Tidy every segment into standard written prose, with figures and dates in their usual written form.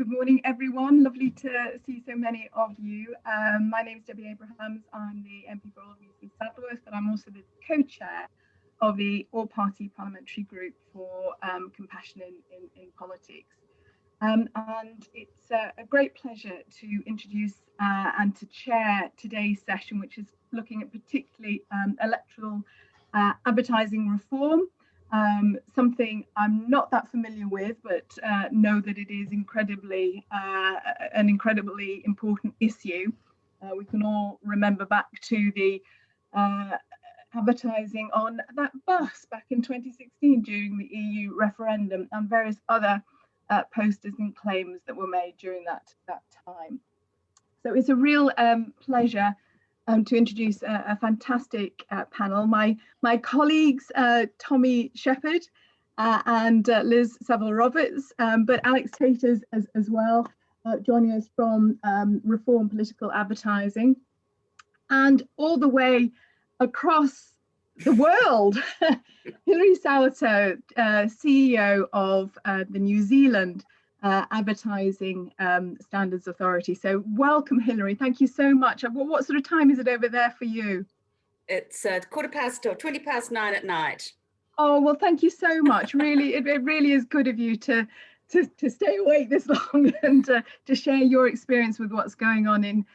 Good morning, everyone. Lovely to see so many of you. My name is Debbie Abrahams. I'm the MP for Oldham and Saddleworth, but I'm also the co-chair of the all-party parliamentary group for compassion in politics. And it's a great pleasure to introduce and to chair today's session, which is looking at particularly electoral advertising reform. Something I'm not that familiar with, but know that it is an incredibly important issue. We can all remember back to the advertising on that bus back in 2016 during the EU referendum and various other posters and claims that were made during that time. So it's a real pleasure to introduce a fantastic panel. My colleagues, Tommy Sheppard and Liz Saville Roberts, but Alex Tait as well, joining us from Reform Political Advertising. And all the way across the world, Hilary Souter, CEO of the New Zealand Advertising Standards Authority. So welcome, Hilary. Thank you so much. What sort of time is it over there for you? It's 20 past 9 at night. Oh, well, thank you so much. Really, it really is good of you to stay awake this long and to share your experience with what's going on in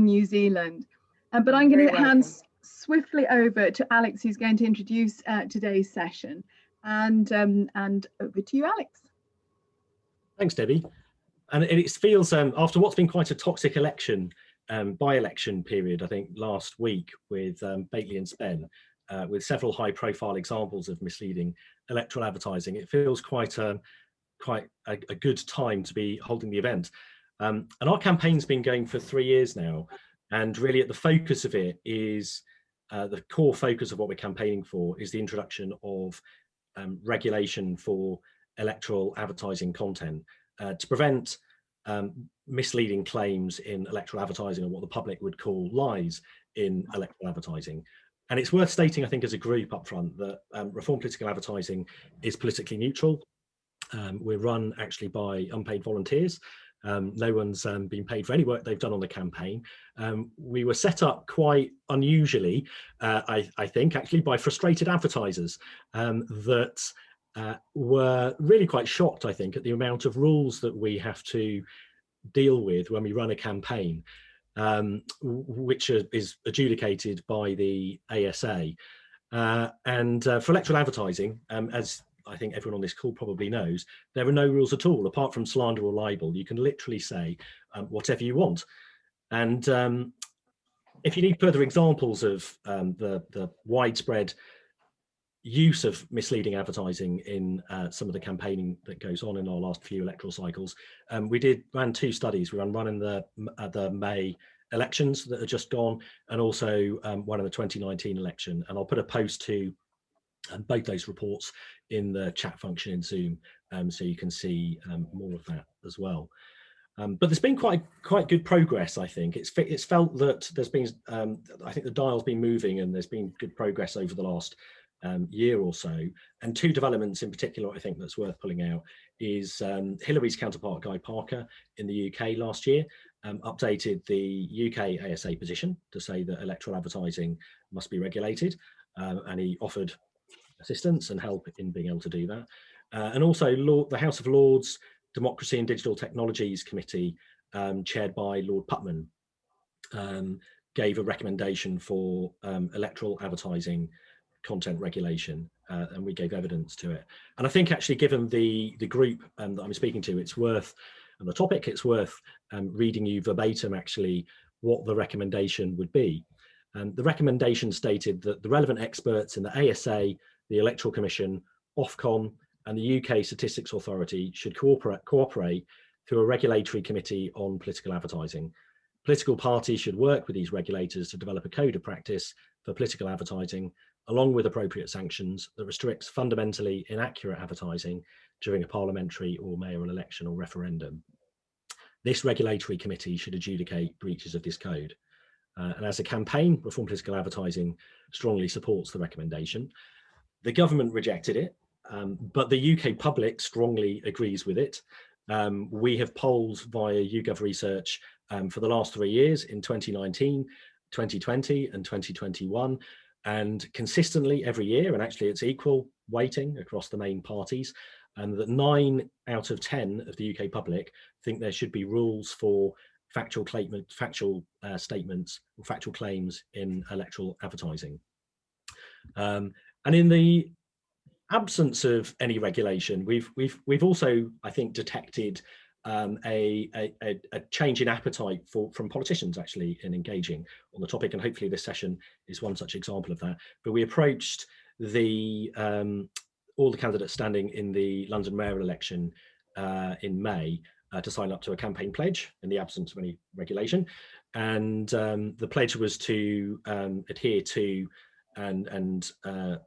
New Zealand. But I'm going to hand swiftly over to Alex, who's going to introduce today's session. And over to you, Alex. Thanks, Debbie. And it feels, after what's been quite a toxic election, by-election period, I think, last week with Bately and Spen, with several high-profile examples of misleading electoral advertising, it feels quite a good time to be holding the event. And our campaign's been going for 3 years now, and really at the focus of it is, the core focus of what we're campaigning for is the introduction of regulation for electoral advertising content to prevent misleading claims in electoral advertising, or what the public would call lies in electoral advertising. And it's worth stating, I think, as a group up front, that Reform Political Advertising is politically neutral. We're run actually by unpaid volunteers. No one's been paid for any work they've done on the campaign. We were set up quite unusually, I think, actually by frustrated advertisers that were really quite shocked, I think, at the amount of rules that we have to deal with when we run a campaign, which is adjudicated by the ASA. And for electoral advertising, as I think everyone on this call probably knows, there are no rules at all, apart from slander or libel. You can literally say whatever you want. And if you need further examples of the widespread use of misleading advertising in some of the campaigning that goes on in our last few electoral cycles, we ran 2 studies. We ran one in the May elections that are just gone, and also one in the 2019 election. And I'll put a post to both those reports in the chat function in Zoom, so you can see more of that as well. But there's been quite good progress, I think. It's felt that there's been, I think the dial's been moving, and there's been good progress over the last year or so. And 2 developments in particular, I think, that's worth pulling out is Hilary's counterpart, Guy Parker, in the UK last year, updated the UK ASA position to say that electoral advertising must be regulated, and he offered assistance and help in being able to do that. And also the House of Lords Democracy and Digital Technologies Committee, chaired by Lord Putman, gave a recommendation for electoral advertising content regulation, and we gave evidence to it. And I think actually, given the group that I'm speaking to, it's worth, and the topic, it's worth reading you verbatim actually what the recommendation would be. The recommendation stated that the relevant experts in the ASA, the Electoral Commission, Ofcom, and the UK Statistics Authority should cooperate through a regulatory committee on political advertising. Political parties should work with these regulators to develop a code of practice for political advertising, along with appropriate sanctions that restricts fundamentally inaccurate advertising during a parliamentary or mayoral election or referendum. This regulatory committee should adjudicate breaches of this code. And as a campaign, Reform Political Advertising strongly supports the recommendation. The government rejected it, but the UK public strongly agrees with it. We have polled via YouGov Research for the last 3 years in 2019, 2020 and 2021, and consistently every year, and actually it's equal weighting across the main parties, and that 9 out of 10 of the UK public think there should be rules for factual statements or factual claims in electoral advertising. And in the absence of any regulation, we've also, I think, detected a change in appetite from politicians actually in engaging on the topic, and hopefully this session is one such example of that. But we approached all the candidates standing in the London mayor election in May to sign up to a campaign pledge in the absence of any regulation, and the pledge was to adhere to and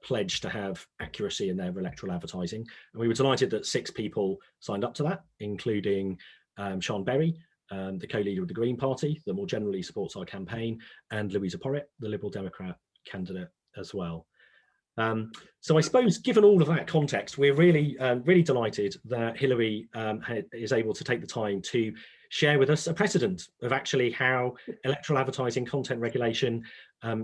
pledge to have accuracy in their electoral advertising. And we were delighted that 6 people signed up to that, including Sian Berry, the co-leader of the Green Party, that more generally supports our campaign, and Louisa Porritt, the Liberal Democrat candidate as well. So I suppose, given all of that context, we're really delighted that Hilary is able to take the time to share with us a precedent of actually how electoral advertising content regulation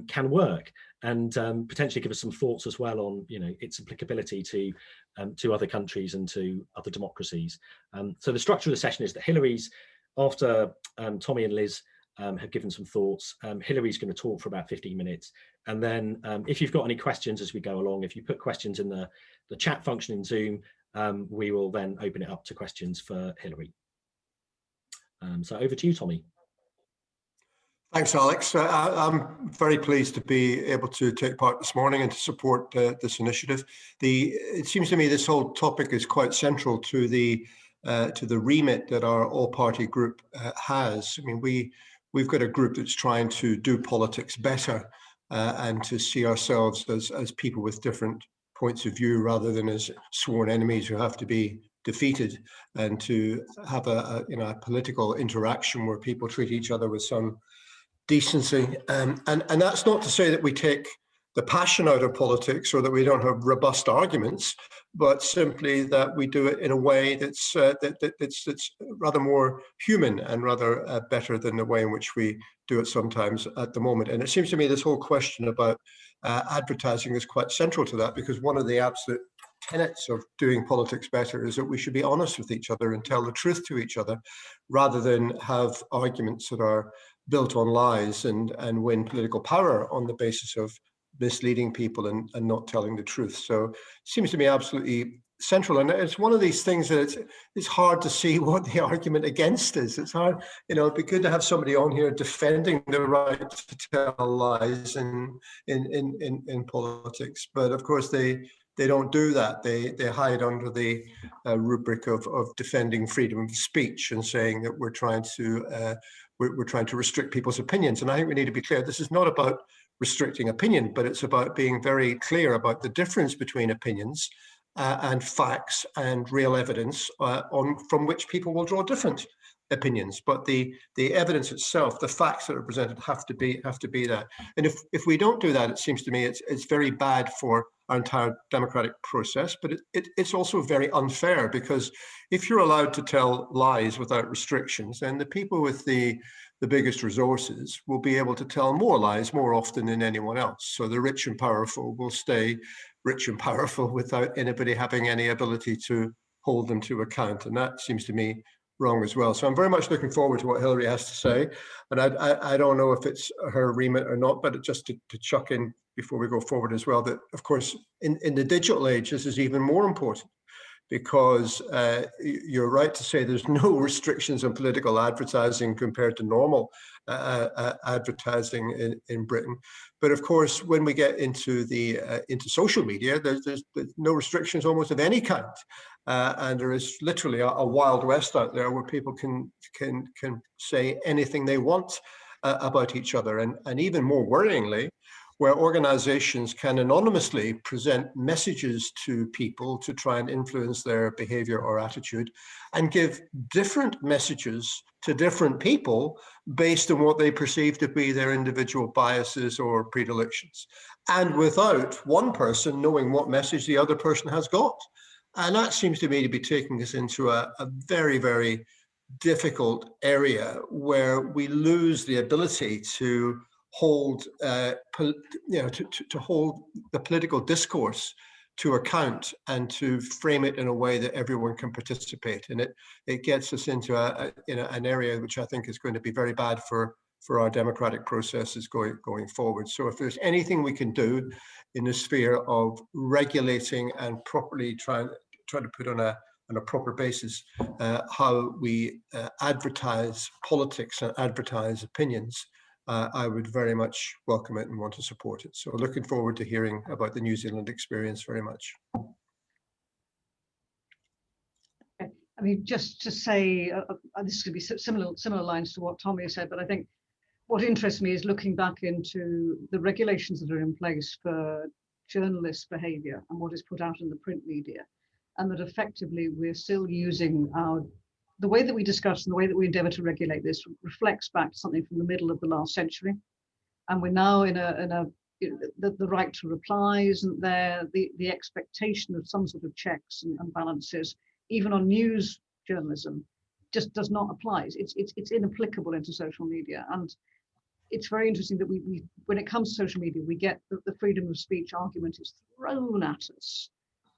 can work, and potentially give us some thoughts as well on, its applicability to other countries and to other democracies. So the structure of the session is that Hilary's, after Tommy and Liz have given some thoughts, Hilary's going to talk for about 15 minutes. And then if you've got any questions as we go along, if you put questions in the chat function in Zoom, we will then open it up to questions for Hilary. So over to you, Tommy. Thanks, Alex. I'm very pleased to be able to take part this morning and to support this initiative. It seems to me this whole topic is quite central to the remit that our all-party group has. I mean, we've got a group that's trying to do politics better and to see ourselves as people with different points of view rather than as sworn enemies who have to be defeated, and to have a political interaction where people treat each other with some decency. And that's not to say that we take the passion out of politics or that we don't have robust arguments, but simply that we do it in a way that's rather more human and rather better than the way in which we do it sometimes at the moment. And it seems to me this whole question about advertising is quite central to that, because one of the absolute tenets of doing politics better is that we should be honest with each other and tell the truth to each other, rather than have arguments that are built on lies and win political power on the basis of misleading people and not telling the truth. So it seems to me absolutely central. And it's one of these things that it's hard to see what the argument against is. It's hard, it'd be good to have somebody on here defending the right to tell lies in politics. But of course, they don't do that. They hide under the rubric of defending freedom of speech and saying that we're trying to restrict people's opinions. And I think we need to be clear. This is not about restricting opinion, but it's about being very clear about the difference between opinions and facts and real evidence from which people will draw different opinions. But the evidence itself, the facts that are presented, have to be that. And if we don't do that, it seems to me it's very bad for our entire democratic process. But it's also very unfair, because if you're allowed to tell lies without restrictions, then the people with the biggest resources will be able to tell more lies more often than anyone else. So the rich and powerful will stay rich and powerful without anybody having any ability to hold them to account. And that seems to me wrong as well. So I'm very much looking forward to what Hilary has to say. And I don't know if it's her remit or not, but just to chuck in before we go forward as well, that of course in the digital age, this is even more important, because you're right to say there's no restrictions on political advertising compared to normal advertising in Britain. But of course, when we get into social media, there's no restrictions almost of any kind, and there is literally a wild west out there where people can say anything they want about each other, and even more worryingly, where organizations can anonymously present messages to people to try and influence their behavior or attitude, and give different messages to different people based on what they perceive to be their individual biases or predilections, and without one person knowing what message the other person has got. And that seems to me to be taking us into a very, very difficult area where we lose the ability to hold, to hold the political discourse to account and to frame it in a way that everyone can participate. And it gets us into an area which I think is going to be very bad for our democratic processes going forward. So if there's anything we can do in the sphere of regulating and properly trying to put on a proper basis how we advertise politics and advertise opinions, I would very much welcome it and want to support it. So looking forward to hearing about the New Zealand experience very much. I mean, just to say, this is going to be similar lines to what Tommy said, but I think what interests me is looking back into the regulations that are in place for journalists' behaviour and what is put out in the print media, and that effectively we're still using the way that we discuss and the way that we endeavour to regulate this reflects back to something from the middle of the last century, and we're now in the right to reply isn't there, the expectation of some sort of checks and balances, even on news journalism, just does not apply. It's inapplicable into social media. And it's very interesting that we when it comes to social media, we get the freedom of speech argument is thrown at us,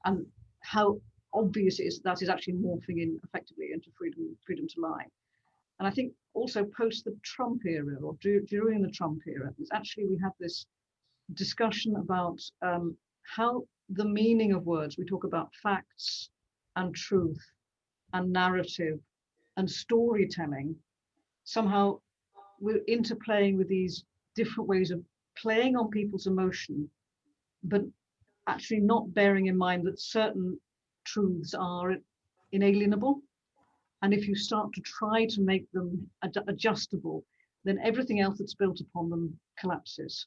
and how obvious it is that is actually morphing in effectively into freedom to lie. And I think also post the Trump era, or during the Trump era, is actually we have this discussion about how the meaning of words, we talk about facts and truth and narrative and storytelling, somehow we're interplaying with these different ways of playing on people's emotion, but actually not bearing in mind that certain truths are inalienable. And if you start to try to make them adjustable, then everything else that's built upon them collapses.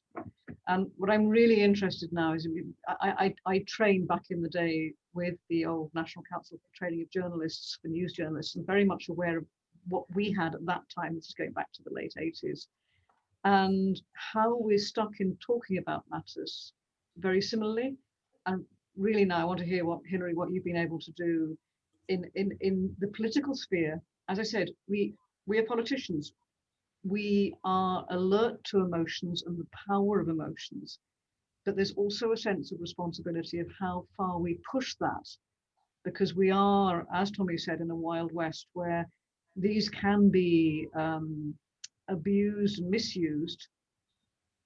And what I'm really interested now is, I trained back in the day with the old National Council for Training of Journalists, for news journalists, and very much aware of what we had at that time, this is going back to the late 80s, and how we're stuck in talking about matters very similarly. And really now I want to hear what, Hilary, what you've been able to do in the political sphere. As I said, we are politicians. We are alert to emotions and the power of emotions, but there's also a sense of responsibility of how far we push that, because we are, as Tommy said, in a wild west where these can be abused and misused,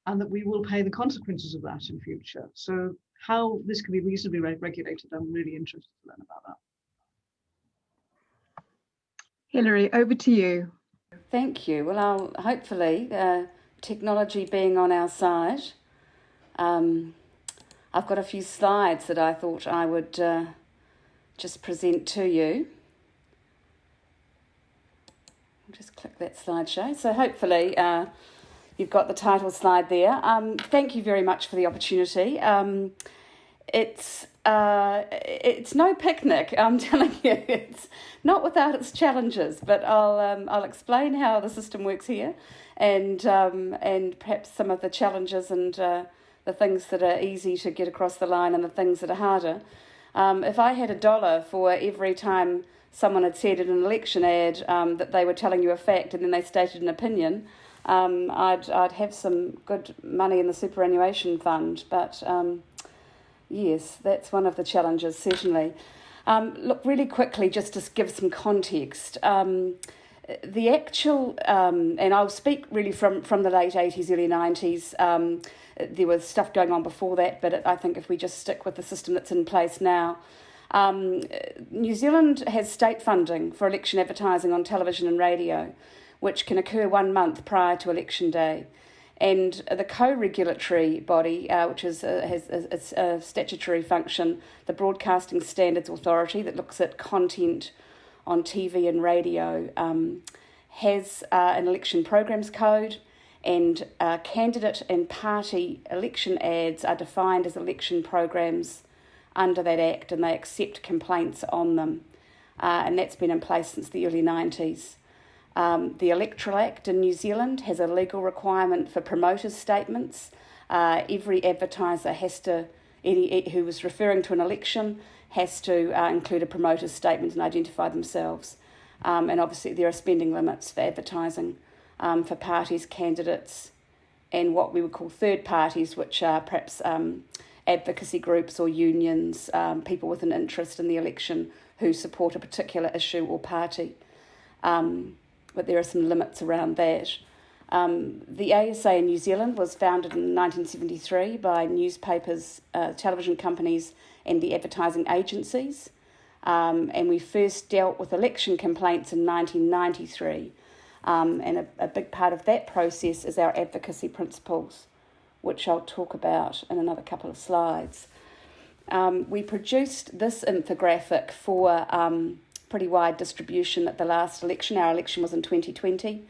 and that we will pay the consequences of that in future. So how this can be reasonably regulated, I'm really interested to learn about that. Hilary, over to you. Thank you. Well, hopefully, technology being on our side, I've got a few slides that I thought I would just present to you. I'll just click that slideshow. So hopefully you've got the title slide there. Thank you very much for the opportunity. It's no picnic, I'm telling you. It's not without its challenges, but I'll explain how the system works here, and perhaps some of the challenges and the things that are easy to get across the line and the things that are harder. If I had $1 for every time someone had said in an election ad that they were telling you a fact and then they stated an opinion, I'd have some good money in the superannuation fund. But yes, that's one of the challenges, certainly. Look, really quickly, just to give some context, the actual, and I'll speak really from the late 80s, early 90s, there was stuff going on before that, but I think if we just stick with the system that's in place now, New Zealand has state funding for election advertising on television and radio, which can occur 1 month prior to election day. And the co-regulatory body, which has a statutory function, the Broadcasting Standards Authority, that looks at content on TV and radio, has an election programs code, and candidate and party election ads are defined as election programs under that Act, and they accept complaints on them. And that's been in place since the early 90s. The Electoral Act in New Zealand has a legal requirement for promoters' statements. Every advertiser has to, who is referring to an election, has to include a promoter's statement and identify themselves. And obviously there are spending limits for advertising for parties, candidates, and what we would call third parties, which are perhaps advocacy groups or unions, people with an interest in the election who support a particular issue or party. But there are some limits around that. The ASA in New Zealand was founded in 1973 by newspapers, television companies and the advertising agencies. And we first dealt with election complaints in 1993. And a big part of that process is our Efficacy Principles, which I'll talk about in another couple of slides. We produced this infographic for pretty wide distribution at the last election. Our election was in 2020.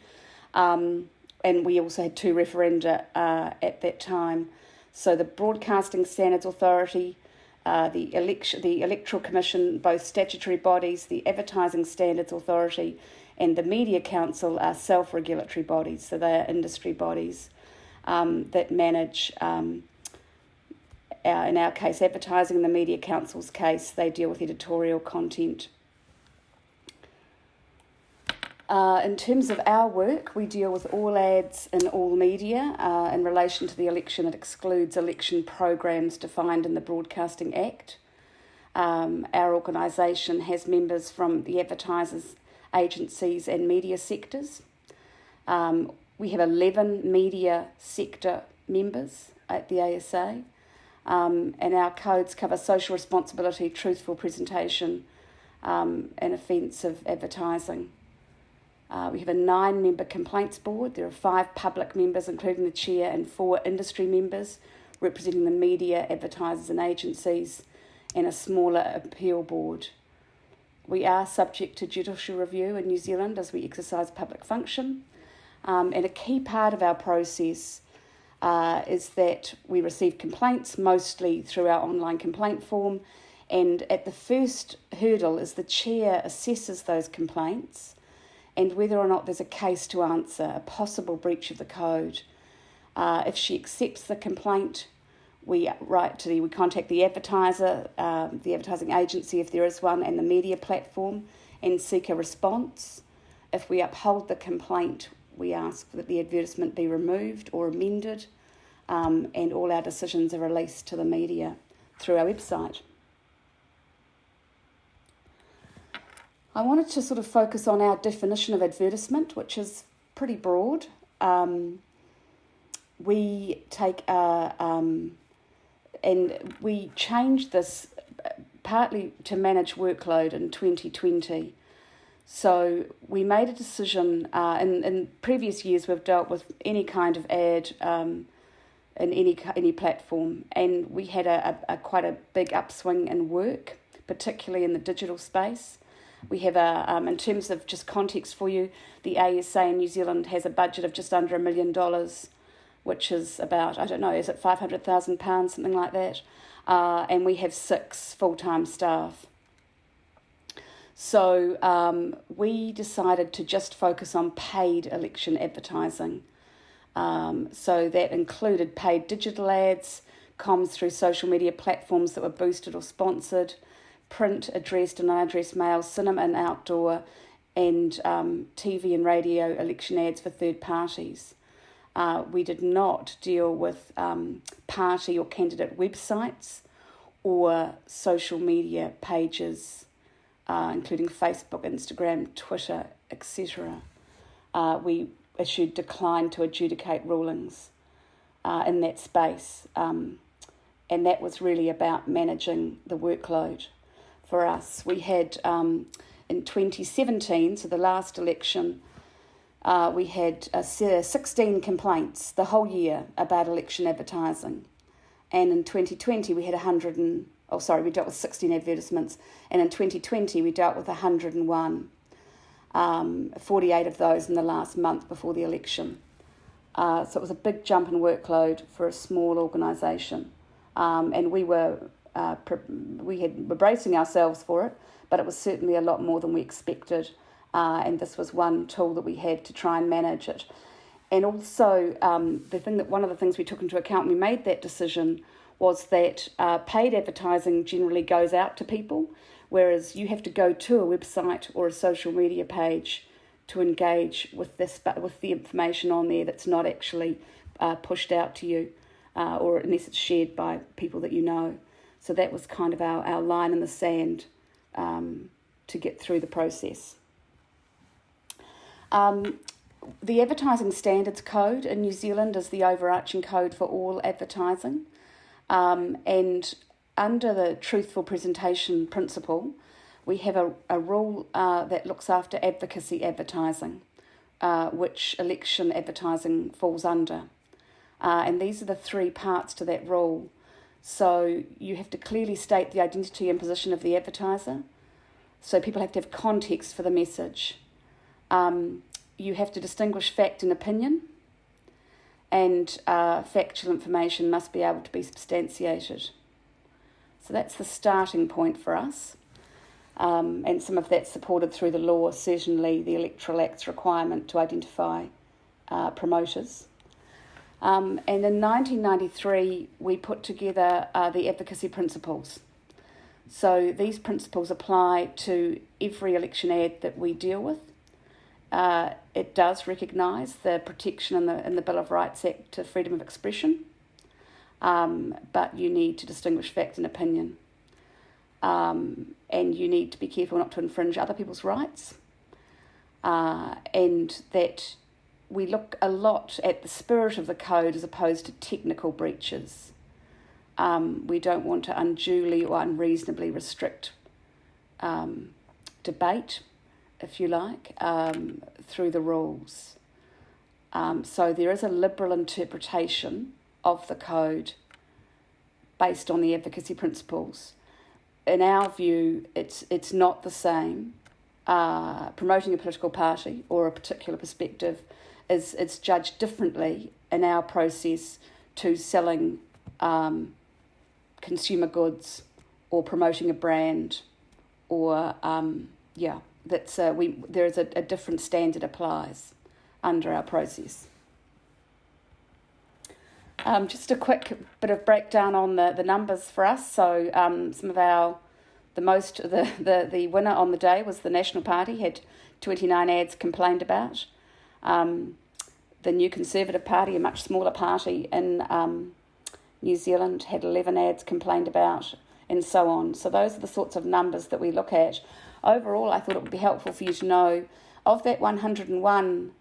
And we also had 2 referenda at that time. So the Broadcasting Standards Authority, the Electoral Commission, both statutory bodies, the Advertising Standards Authority and the Media Council are self-regulatory bodies. So they are industry bodies that manage, in our case, advertising. In the Media Council's case, they deal with editorial content. In terms of our work, we deal with all ads in all media. In relation to the election, it excludes election programs defined in the Broadcasting Act. Our organisation has members from the advertisers, agencies and media sectors. We have 11 media sector members at the ASA, and our codes cover social responsibility, truthful presentation, and offensive advertising. We have a 9-member complaints board. There are 5 public members, including the chair, and 4 industry members representing the media, advertisers and agencies, and a smaller appeal board. We are subject to judicial review in New Zealand as we exercise public function. And a key part of our process is that we receive complaints mostly through our online complaint form. And at the first hurdle is the chair assesses those complaints and whether or not there's a case to answer, a possible breach of the code. If she accepts the complaint, we contact the advertiser, the advertising agency if there is one, and the media platform and seek a response. If we uphold the complaint, we ask that the advertisement be removed or amended, and all our decisions are released to the media through our website. I wanted to sort of focus on our definition of advertisement, which is pretty broad. We take and we changed this partly to manage workload in 2020. So we made a decision, in previous years we've dealt with any kind of ad in any platform, and we had a quite a big upswing in work, particularly in the digital space. We have in terms of just context for you, the ASA in New Zealand has a budget of just under $1 million, which is about, I don't know, is it £500,000, something like that? And we have 6 full-time staff. So we decided to just focus on paid election advertising. So that included paid digital ads, comms through social media platforms that were boosted or sponsored, print, addressed and unaddressed mail, cinema and outdoor, and TV and radio election ads for third parties. We did not deal with party or candidate websites or social media pages, including Facebook, Instagram, Twitter, etc. We issued decline to adjudicate rulings in that space, and that was really about managing the workload for us. We had, in 2017, so the last election, we had 16 complaints the whole year about election advertising. And in 2020, we had we dealt with 16 advertisements. And in 2020, we dealt with 101, 48 of those in the last month before the election. So it was a big jump in workload for a small organisation. And we were bracing ourselves for it, but it was certainly a lot more than we expected. And this was one tool that we had to try and manage it. And also, one of the things we took into account when we made that decision was that paid advertising generally goes out to people, whereas you have to go to a website or a social media page to engage with the information on there that's not actually pushed out to you, or unless it's shared by people that you know. So that was kind of our line in the sand to get through the process. The Advertising Standards Code in New Zealand is the overarching code for all advertising, and under the truthful presentation principle, we have a rule that looks after advocacy advertising, which election advertising falls under. And these are the three parts to that rule. So you have to clearly state the identity and position of the advertiser. So people have to have context for the message. You have to distinguish fact and opinion. And factual information must be able to be substantiated. So that's the starting point for us. And some of that's supported through the law, certainly the Electoral Act's requirement to identify promoters. And in 1993, we put together the Efficacy Principles. So these principles apply to every election ad that we deal with. It does recognise the protection in the Bill of Rights Act to freedom of expression, but you need to distinguish fact and opinion. And you need to be careful not to infringe other people's rights, and that we look a lot at the spirit of the code as opposed to technical breaches. We don't want to unduly or unreasonably restrict debate, if you like, through the rules. So there is a liberal interpretation of the code based on the advocacy principles. In our view, it's not the same. Promoting a political party or a particular perspective it's judged differently in our process to selling consumer goods or promoting a brand, or there is a different standard applies under our process. Just a quick bit of breakdown on the numbers for us. So some of the winner on the day was the National Party, had 29 ads complained about. The New Conservative Party, a much smaller party in New Zealand, had 11 ads complained about, and so on. So those are the sorts of numbers that we look at. Overall, I thought it would be helpful for you to know, of that 101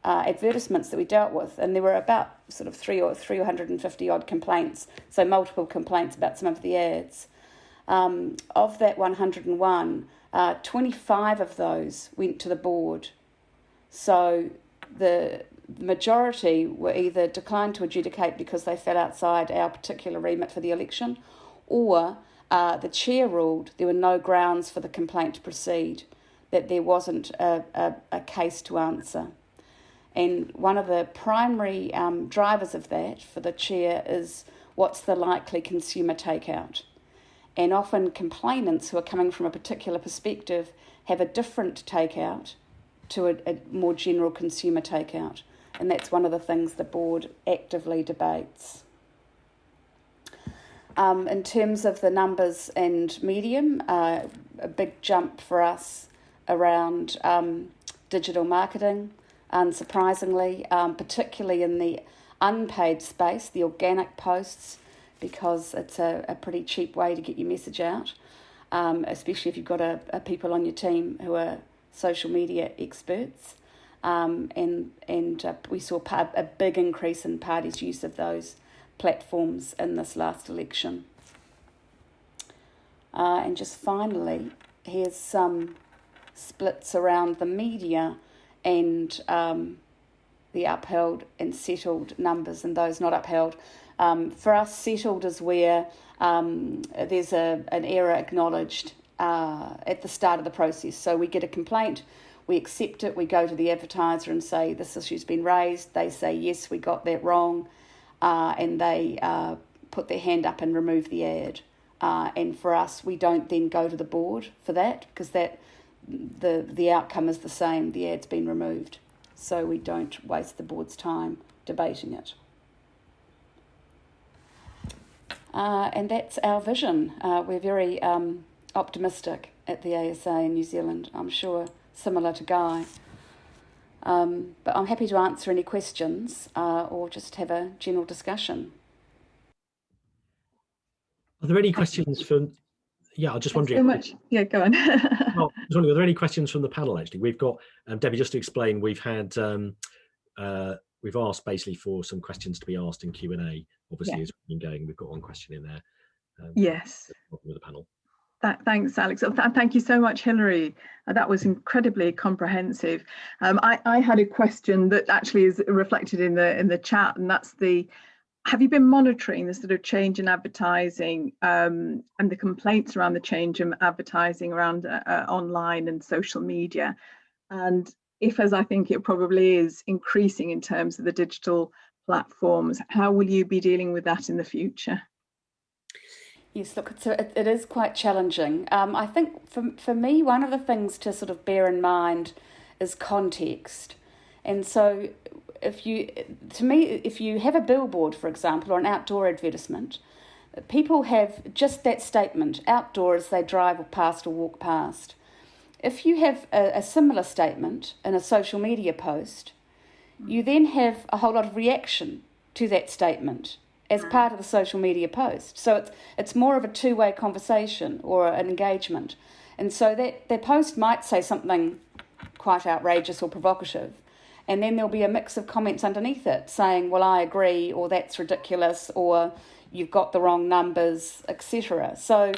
advertisements that we dealt with, and there were about sort of 350 odd complaints, so multiple complaints about some of the ads. Of that 101, 25 of those went to the board. So the majority were either declined to adjudicate because they fell outside our particular remit for the election, or the chair ruled there were no grounds for the complaint to proceed, that there wasn't a case to answer. And one of the primary drivers of that for the chair is what's the likely consumer takeout. And often complainants who are coming from a particular perspective have a different takeout to a more general consumer takeout. And that's one of the things the board actively debates. In terms of the numbers and medium, a big jump for us around digital marketing, unsurprisingly, particularly in the unpaid space, the organic posts, because it's a pretty cheap way to get your message out, especially if you've got a people on your team who are social media experts. And we saw a big increase in parties' use of those platforms in this last election. And just finally, here's some splits around the media and the upheld and settled numbers and those not upheld. For us, settled is where there's an error acknowledged at the start of the process. So we get a complaint, we accept it, we go to the advertiser and say, this issue's been raised. They say, yes, we got that wrong, and they put their hand up and remove the ad. And for us, we don't then go to the board for that, because the outcome is the same, the ad's been removed. So we don't waste the board's time debating it. and that's our vision. We're very optimistic at the ASA in New Zealand, I'm sure similar to Guy. But I'm happy to answer any questions or just have a general discussion. Are there any questions from... Yeah, I was just wondering... so much. Yeah, go on. Well, I was wondering, are there any questions from the panel, actually? We've got, Debbie, just to explain, we've had... we've asked basically for some questions to be asked in Q&A. Obviously, as we've been going, we've got one question in there. Yes. With the panel. Thanks, Alex. Thank you so much, Hilary. That was incredibly comprehensive. I had a question that actually is reflected in the chat, and that's have you been monitoring the sort of change in advertising and the complaints around the change in advertising around online and social media? And if, as I think it probably is, increasing in terms of the digital platforms, how will you be dealing with that in the future? Yes, look, it is quite challenging. I think for me, one of the things to sort of bear in mind is context. And so if you have a billboard, for example, or an outdoor advertisement, people have just that statement, outdoor, as they drive past or walk past. If you have a similar statement in a social media post, you then have a whole lot of reaction to that statement as part of the social media post. So it's more of a two-way conversation or an engagement. And so that post might say something quite outrageous or provocative, and then there'll be a mix of comments underneath it saying, well, I agree, or that's ridiculous, or you've got the wrong numbers, etc. So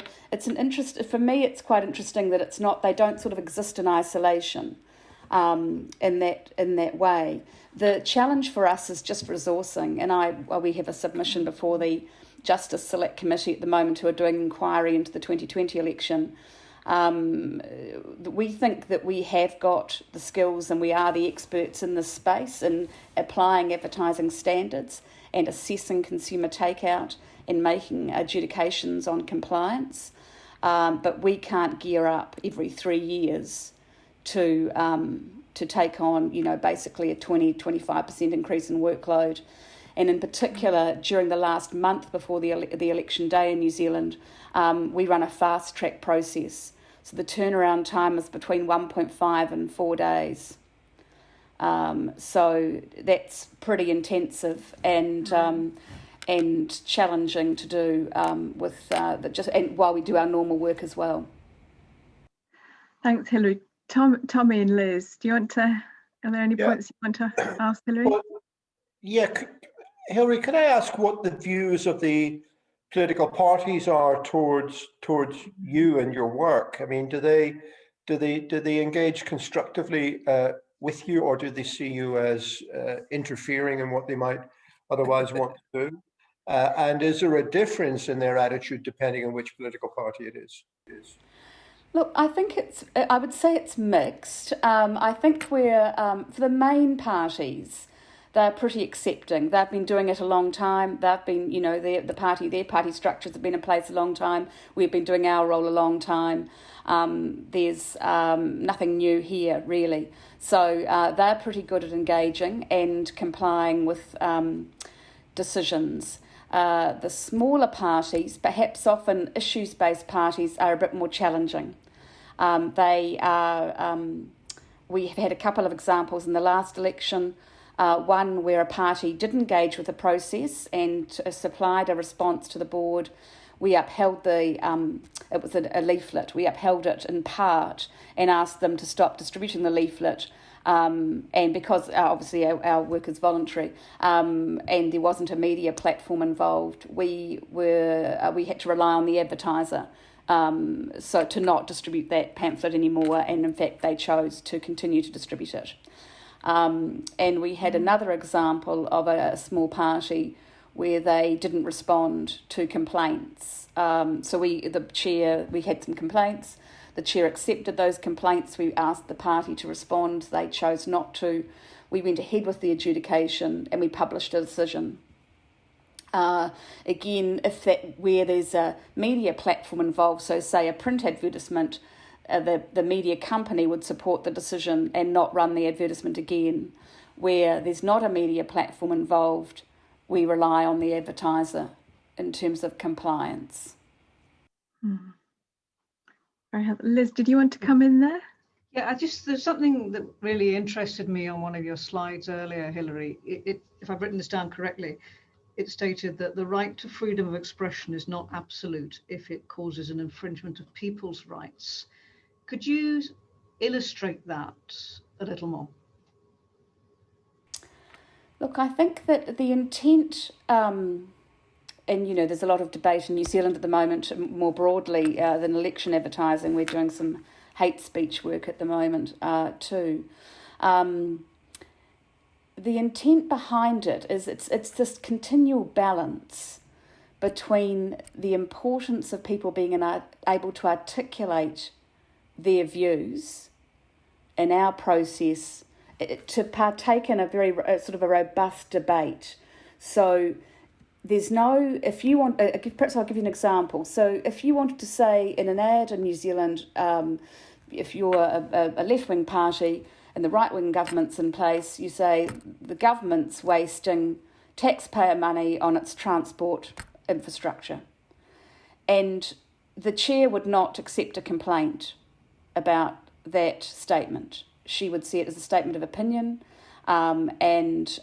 for me, it's quite interesting that they don't sort of exist in isolation in that way. The challenge for us is just resourcing, and we have a submission before the Justice Select Committee at the moment who are doing inquiry into the 2020 election. We think that we have got the skills and we are the experts in this space in applying advertising standards and assessing consumer takeout and making adjudications on compliance, but we can't gear up every 3 years to take on, basically a 20-25% increase in workload. And in particular, during the last month before the election day in New Zealand, we run a fast track process. So the turnaround time is between 1.5 and 4 days. So that's pretty intensive and challenging to do and while we do our normal work as well. Thanks, Hilary. Tommy and Liz, are there any points you want to ask Hilary? Well, Hilary, can I ask what the views of the political parties are towards you and your work? I mean, do they engage constructively with you, or do they see you as interfering in what they might otherwise want to do? And is there a difference in their attitude depending on which political party it is? Look, I think I would say it's mixed. I think we're, for the main parties, they're pretty accepting. They've been doing it a long time. They've been, their party structures have been in place a long time. We've been doing our role a long time. There's nothing new here, really. So they're pretty good at engaging and complying with decisions. The smaller parties, perhaps often issues-based parties, are a bit more challenging. We have had a couple of examples in the last election, one where a party did engage with the process and supplied a response to the board. We upheld it was a leaflet, we upheld it in part and asked them to stop distributing the leaflet. And because obviously our work is voluntary, and there wasn't a media platform involved, we had to rely on the advertiser, so to not distribute that pamphlet anymore. And in fact, they chose to continue to distribute it. And we had another example of a small party where they didn't respond to complaints. So we had some complaints. The chair accepted those complaints. We asked the party to respond. They chose not to. We went ahead with the adjudication and we published a decision. Again, where there's a media platform involved, so say a print advertisement, the media company would support the decision and not run the advertisement again. Where there's not a media platform involved, we rely on the advertiser in terms of compliance. Very helpful. Liz, did you want to come in there? Yeah, there's something that really interested me on one of your slides earlier, Hilary. If I've written this down correctly, it stated that the right to freedom of expression is not absolute if it causes an infringement of people's rights. Could you illustrate that a little more? Look, I think that the intent, and there's a lot of debate in New Zealand at the moment, more broadly than election advertising. We're doing some hate speech work at the moment too. The intent behind it is it's this continual balance between the importance of people being able to articulate their views in our process, to partake in a very sort of a robust debate. So there's no, if you want, perhaps I'll give you an example. So if you wanted to say in an ad in New Zealand, if you're a left-wing party and the right-wing government's in place, you say the government's wasting taxpayer money on its transport infrastructure. And the chair would not accept a complaint about that statement. She would see it as a statement of opinion, and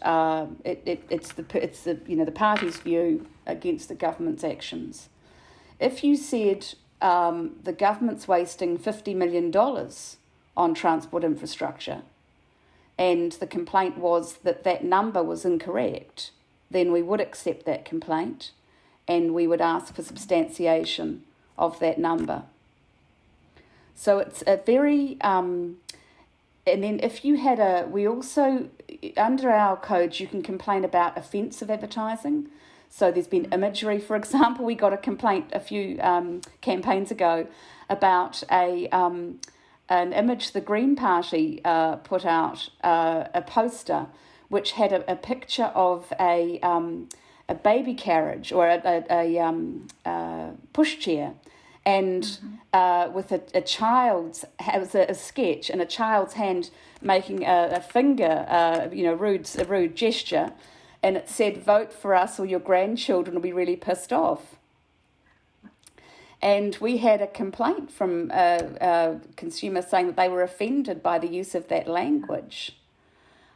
it's the party's view against the government's actions. If you said the government's wasting $50 million on transport infrastructure, and the complaint was that number was incorrect, then we would accept that complaint, and we would ask for substantiation of that number. So it's a very and then if you had we also, under our codes, you can complain about offensive advertising. So there's been imagery, for example. We got a complaint a few campaigns ago about an image the Green Party put out, a poster, which had a picture of a baby carriage or a pushchair, and with a child's, it was a sketch, and a child's hand making a finger, a rude gesture, and it said, "Vote for us or your grandchildren will be really pissed off." And we had a complaint from consumers saying that they were offended by the use of that language.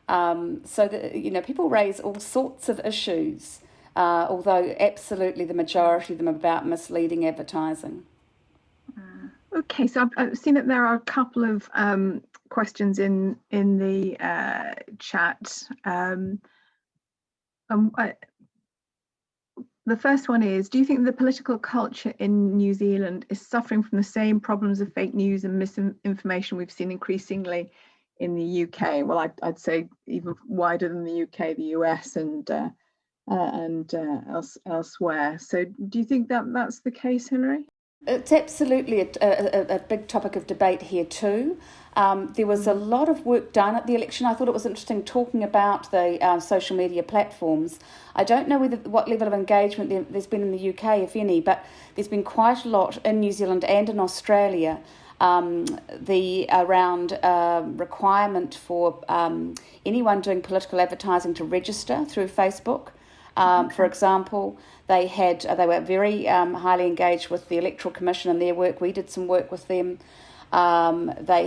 So that people raise all sorts of issues, although absolutely the majority of them are about misleading advertising. Okay, so I've seen that there are a couple of questions in the chat. The first one is, do you think the political culture in New Zealand is suffering from the same problems of fake news and misinformation we've seen increasingly in the UK? Well, I'd say even wider than the UK, the US and elsewhere. So do you think that that's the case, Hilary? It's absolutely a big topic of debate here too. There was a lot of work done at the election. I thought it was interesting talking about the social media platforms. I don't know what level of engagement there's been in the UK, if any, but there's been quite a lot in New Zealand and in Australia around requirement for anyone doing political advertising to register through Facebook. For example, they were very highly engaged with the Electoral Commission and their work. We did some work with them. They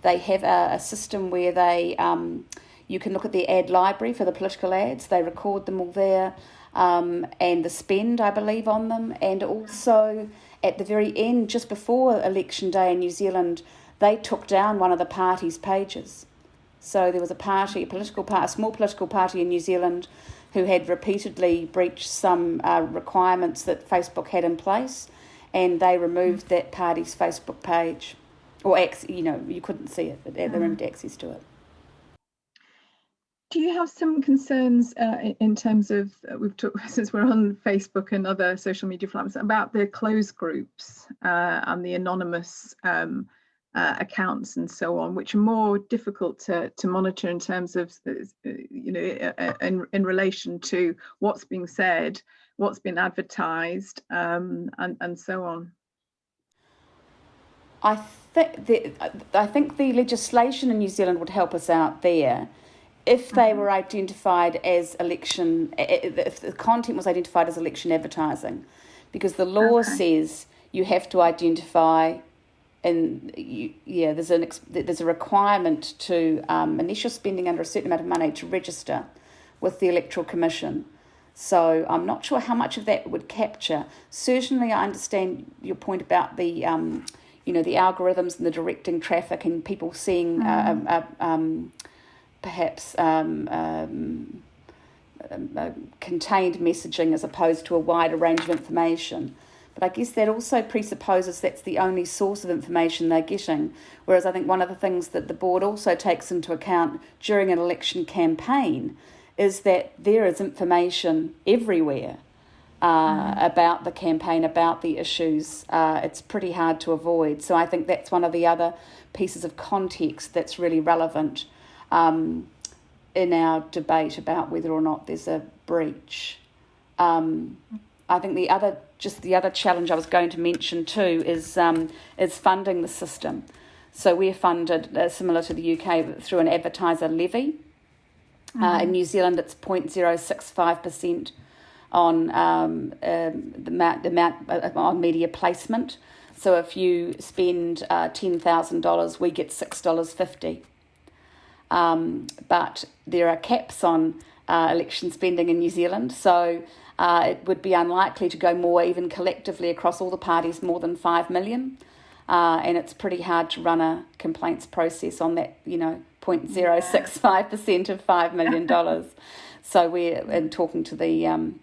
have a system where you can look at the ad library for the political ads. They record them all there, and the spend, I believe, on them. And also at the very end, just before Election Day in New Zealand, they took down one of the party's pages. So there was a small political party in New Zealand who had repeatedly breached some requirements that Facebook had in place, and they removed that party's Facebook page. Or, you couldn't see it, but they removed access to it. Do you have some concerns in terms of, we've talked, since we're on Facebook and other social media platforms, about the closed groups and the anonymous accounts and so on, which are more difficult to monitor in terms of, in relation to what's being said, what's been advertised, and so on? I think the legislation in New Zealand would help us out there. if they were identified as election, if the content was identified as election advertising, because the law says you have to identify, and there's a requirement to, unless you're spending under a certain amount of money, to register with the Electoral Commission. So I'm not sure how much of that would capture. Certainly, I understand your point about the, the algorithms and the directing traffic and people seeing perhaps contained messaging as opposed to a wider range of information. But I guess that also presupposes that's the only source of information they're getting. Whereas I think one of the things that the board also takes into account during an election campaign is that there is information everywhere about the campaign, about the issues. It's pretty hard to avoid. So I think that's one of the other pieces of context that's really relevant in our debate about whether or not there's a breach. I think the other challenge I was going to mention too is funding the system. So we're funded, similar to the UK, through an advertiser levy. In New Zealand, it's 0.065% on the amount on media placement. So if you spend $10,000, we get $6.50. But there are caps on election spending in New Zealand, so it would be unlikely to go more, even collectively across all the parties, more than 5 million. And it's pretty hard to run a complaints process on that, 0.065% of $5 million. So we're talking to the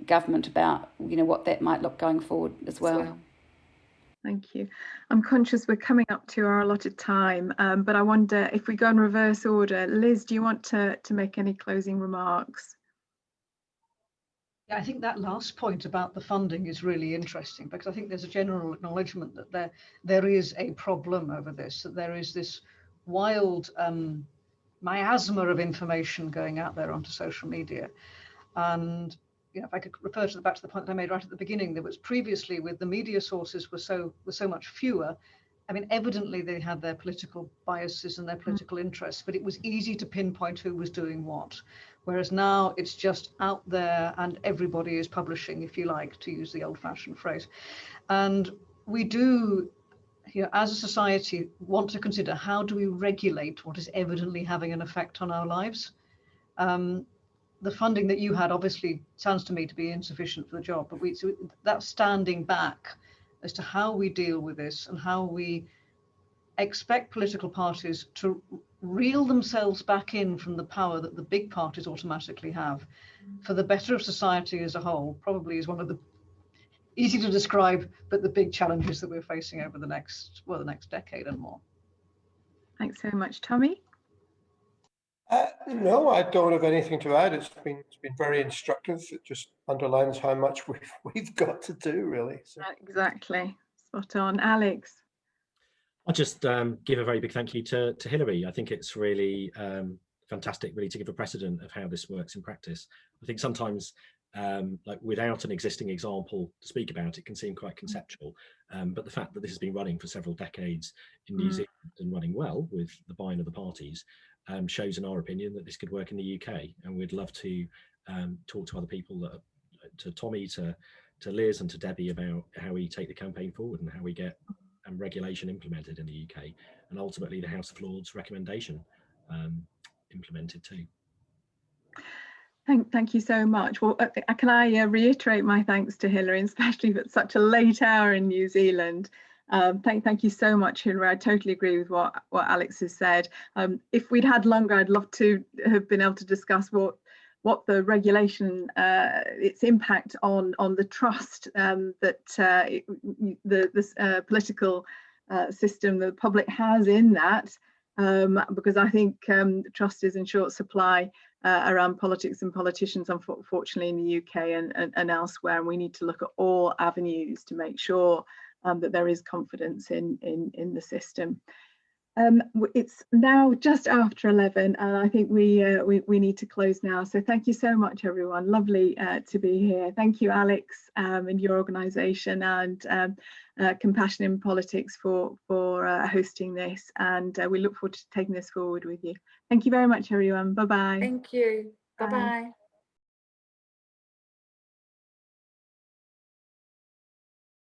government about, what that might look going forward as well. Thank you. I'm conscious we're coming up to our allotted time, but I wonder if we go in reverse order. Liz, do you want to make any closing remarks? Yeah, I think that last point about the funding is really interesting, because I think there's a general acknowledgement that there is a problem over this, that there is this wild miasma of information going out there onto social media. And if I could refer back to the point that I made right at the beginning, that was previously with the media sources were so much fewer. I mean, evidently they had their political biases and their political interests, but it was easy to pinpoint who was doing what. Whereas now it's just out there and everybody is publishing, if you like, to use the old-fashioned phrase. And we do, as a society, want to consider, how do we regulate what is evidently having an effect on our lives? The funding that you had obviously sounds to me to be insufficient for the job, but so that's standing back as to how we deal with this and how we expect political parties to reel themselves back in from the power that the big parties automatically have for the better of society as a whole. Probably is one of the easy to describe, but the big challenges that we're facing over the next decade and more. Thanks so much, Tommy. No, I don't have anything to add. It's been very instructive. It just underlines how much we've got to do, really. So. Exactly, spot on. Alex. I'll just give a very big thank you to Hilary. I think it's really fantastic, really, to give a precedent of how this works in practice. I think sometimes, without an existing example to speak about, it can seem quite conceptual. But the fact that this has been running for several decades in New Zealand and running well with the buy-in of the parties shows, in our opinion, that this could work in the UK. And we'd love to talk to other people, to Tommy, to Liz and to Debbie, about how we take the campaign forward and how we get regulation implemented in the UK, and ultimately the House of Lords recommendation implemented too. Thank you so much. Well, can I reiterate my thanks to Hilary, especially at such a late hour in New Zealand. Thank you so much, Hilary. I totally agree with what Alex has said. If we'd had longer, I'd love to have been able to discuss what the regulation, its impact on the trust that the political system, the public has in that, because I think trust is in short supply around politics and politicians, unfortunately, in the UK and elsewhere, and we need to look at all avenues to make sure that there is confidence in the system. It's now just after 11, and I think we need to close now. So thank you so much, everyone. Lovely to be here. Thank you, Alex, and your organisation, and Compassion in Politics for hosting this. And we look forward to taking this forward with you. Thank you very much, everyone. Bye bye. Thank you. Bye bye.